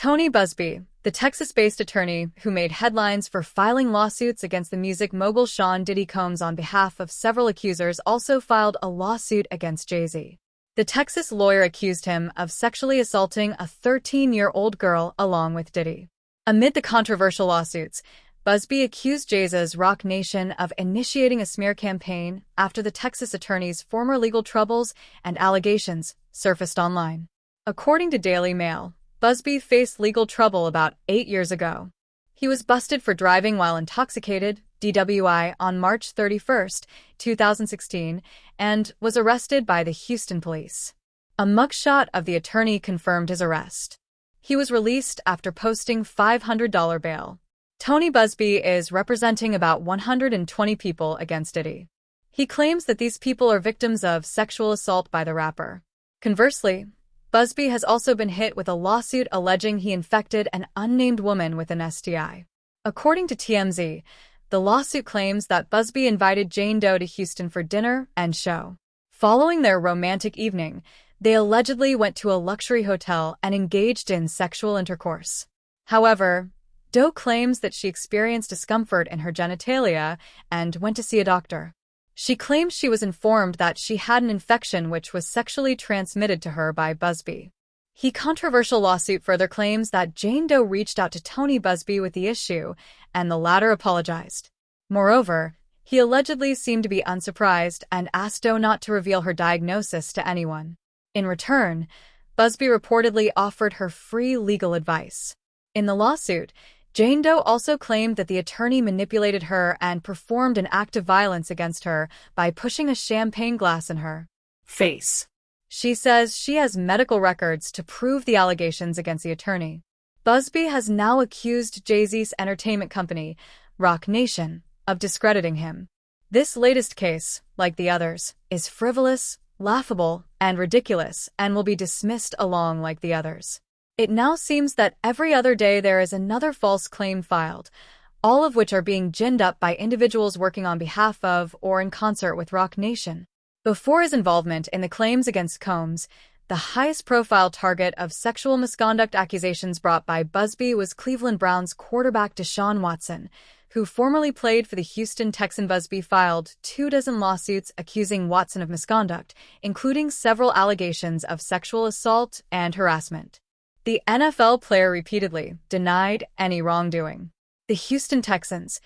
Tony BuzBee, the Texas-based attorney who made headlines for filing lawsuits against the music mogul Sean Diddy Combs on behalf of several accusers, also filed a lawsuit against Jay-Z. The Texas lawyer accused him of sexually assaulting a 13-year-old girl along with Diddy. Amid the controversial lawsuits, BuzBee accused Jay-Z's Roc Nation of initiating a smear campaign after the Texas attorney's former legal troubles and allegations surfaced online. According to Daily Mail, BuzBee faced legal trouble about 8 years ago. He was busted for driving while intoxicated, DWI, on March 31, 2016, and was arrested by the Houston police. A mugshot of the attorney confirmed his arrest. He was released after posting $500 bail. Tony BuzBee is representing about 120 people against Diddy. He claims that these people are victims of sexual assault by the rapper. Conversely, BuzBee has also been hit with a lawsuit alleging he infected an unnamed woman with an STI. According to TMZ, the lawsuit claims that BuzBee invited Jane Doe to Houston for dinner and show. Following their romantic evening, they allegedly went to a luxury hotel and engaged in sexual intercourse. However, Doe claims that she experienced discomfort in her genitalia and went to see a doctor. She claims she was informed that she had an infection which was sexually transmitted to her by BuzBee. The controversial lawsuit further claims that Jane Doe reached out to Tony BuzBee with the issue, and the latter apologized. Moreover, he allegedly seemed to be unsurprised and asked Doe not to reveal her diagnosis to anyone. In return, BuzBee reportedly offered her free legal advice. In the lawsuit, Jane Doe also claimed that the attorney manipulated her and performed an act of violence against her by pushing a champagne glass in her face. She says she has medical records to prove the allegations against the attorney. BuzBee has now accused Jay-Z's entertainment company, Roc Nation, of discrediting him. This latest case, like the others, is frivolous, laughable, and ridiculous, and will be dismissed along like the others. It now seems that every other day there is another false claim filed, all of which are being ginned up by individuals working on behalf of or in concert with Roc Nation. Before his involvement in the claims against Combs, the highest-profile target of sexual misconduct accusations brought by BuzBee was Cleveland Browns quarterback Deshaun Watson, who formerly played for the Houston Texans. BuzBee filed 24 lawsuits accusing Watson of misconduct, including several allegations of sexual assault and harassment. The NFL player repeatedly denied any wrongdoing. The Houston Texans,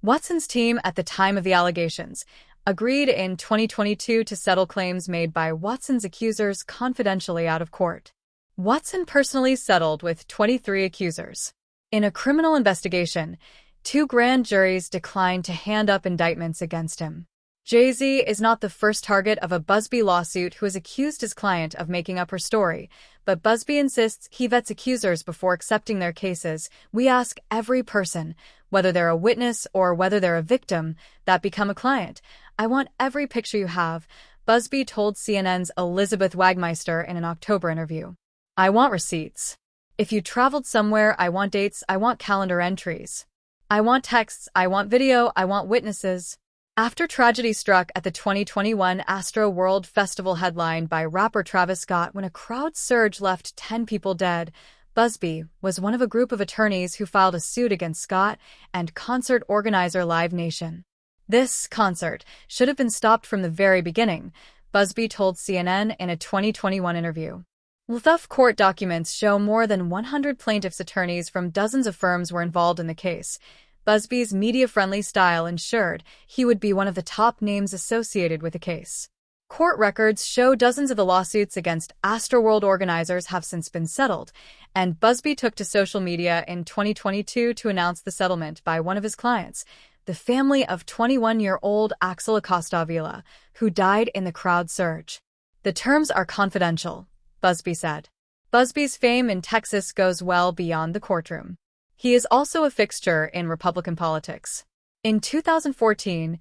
Watson's team at the time of the allegations, agreed in 2022 to settle claims made by Watson's accusers confidentially out of court. Watson personally settled with 23 accusers. In a criminal investigation, 2 grand juries declined to hand up indictments against him. Jay-Z is not the first target of a BuzBee lawsuit who has accused his client of making up her story, but BuzBee insists he vets accusers before accepting their cases. We ask every person, whether they're a witness or whether they're a victim, that become a client. I want every picture you have, BuzBee told CNN's Elizabeth Wagmeister in an October interview. I want receipts. If you traveled somewhere, I want dates, I want calendar entries. I want texts, I want video, I want witnesses. After tragedy struck at the 2021 Astro World Festival headlined by rapper Travis Scott when a crowd surge left 10 people dead, BuzBee was one of a group of attorneys who filed a suit against Scott and concert organizer Live Nation. This concert should have been stopped from the very beginning, BuzBee told CNN in a 2021 interview. Tough court documents show more than 100 plaintiffs' attorneys from dozens of firms were involved in the case. BuzBee's media-friendly style ensured he would be one of the top names associated with the case. Court records show dozens of the lawsuits against Astroworld organizers have since been settled, and BuzBee took to social media in 2022 to announce the settlement by one of his clients, the family of 21-year-old Axel Acosta Avila, who died in the crowd surge. The terms are confidential, BuzBee said. BuzBee's fame in Texas goes well beyond the courtroom. He is also a fixture in Republican politics. In 2014,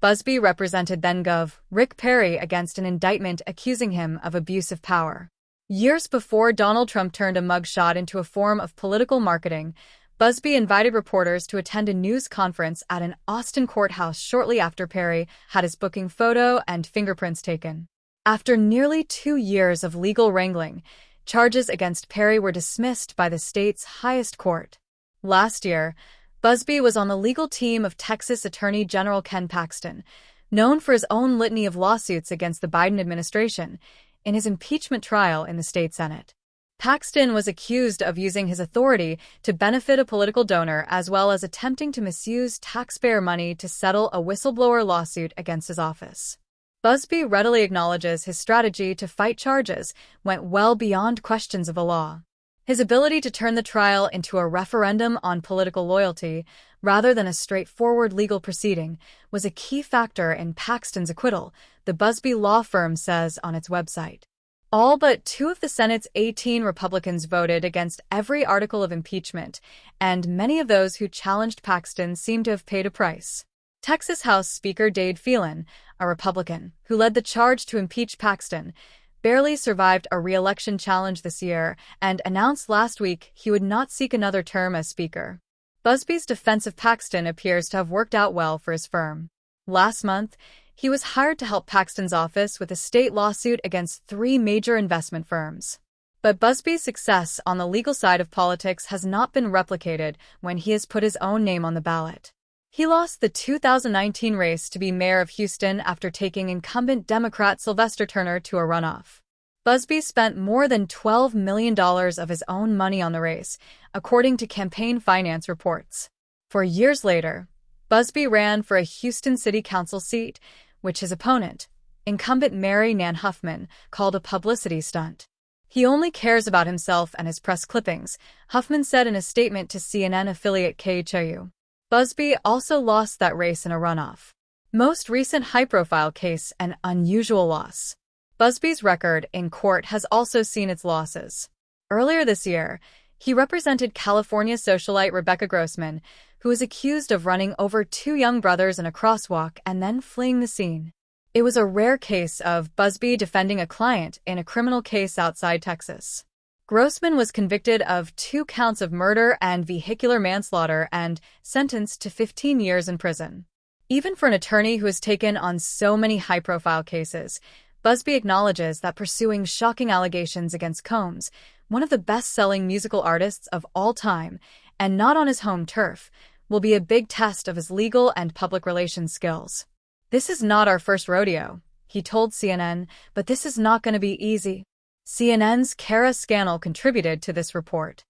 BuzBee represented then-Gov. Rick Perry against an indictment accusing him of abuse of power. Years before Donald Trump turned a mugshot into a form of political marketing, BuzBee invited reporters to attend a news conference at an Austin courthouse shortly after Perry had his booking photo and fingerprints taken. After nearly 2 years of legal wrangling, Charges against Perry were dismissed by the state's highest court. Last year, BuzBee was on the legal team of Texas Attorney General Ken Paxton, known for his own litany of lawsuits against the Biden administration, in his impeachment trial in the state Senate. Paxton was accused of using his authority to benefit a political donor as well as attempting to misuse taxpayer money to settle a whistleblower lawsuit against his office. BuzBee readily acknowledges his strategy to fight charges went well beyond questions of the law. His ability to turn the trial into a referendum on political loyalty, rather than a straightforward legal proceeding, was a key factor in Paxton's acquittal, the BuzBee law firm says on its website. All but 2 of the Senate's 18 Republicans voted against every article of impeachment, and many of those who challenged Paxton seem to have paid a price. Texas House Speaker Dade Phelan, a Republican, who led the charge to impeach Paxton, barely survived a re-election challenge this year and announced last week he would not seek another term as Speaker. BuzBee's defense of Paxton appears to have worked out well for his firm. Last month, he was hired to help Paxton's office with a state lawsuit against 3 major investment firms. But BuzBee's success on the legal side of politics has not been replicated when he has put his own name on the ballot. He lost the 2019 race to be mayor of Houston after taking incumbent Democrat Sylvester Turner to a runoff. BuzBee spent more than $12 million of his own money on the race, according to campaign finance reports. 4 years later, BuzBee ran for a Houston City Council seat, which his opponent, incumbent Mary Nan Huffman, called a publicity stunt. He only cares about himself and his press clippings, Huffman said in a statement to CNN affiliate KHOU. BuzBee also lost that race in a runoff. Most recent high-profile case, an unusual loss. BuzBee's record in court has also seen its losses. Earlier this year, he represented California socialite Rebecca Grossman, who was accused of running over 2 young brothers in a crosswalk and then fleeing the scene. It was a rare case of BuzBee defending a client in a criminal case outside Texas. Grossman was convicted of 2 counts of murder and vehicular manslaughter and sentenced to 15 years in prison. Even for an attorney who has taken on so many high-profile cases, BuzBee acknowledges that pursuing shocking allegations against Combs, one of the best-selling musical artists of all time, and not on his home turf, will be a big test of his legal and public relations skills. "This is not our first rodeo," he told CNN, "but this is not going to be easy." CNN's Kara Scannell contributed to this report.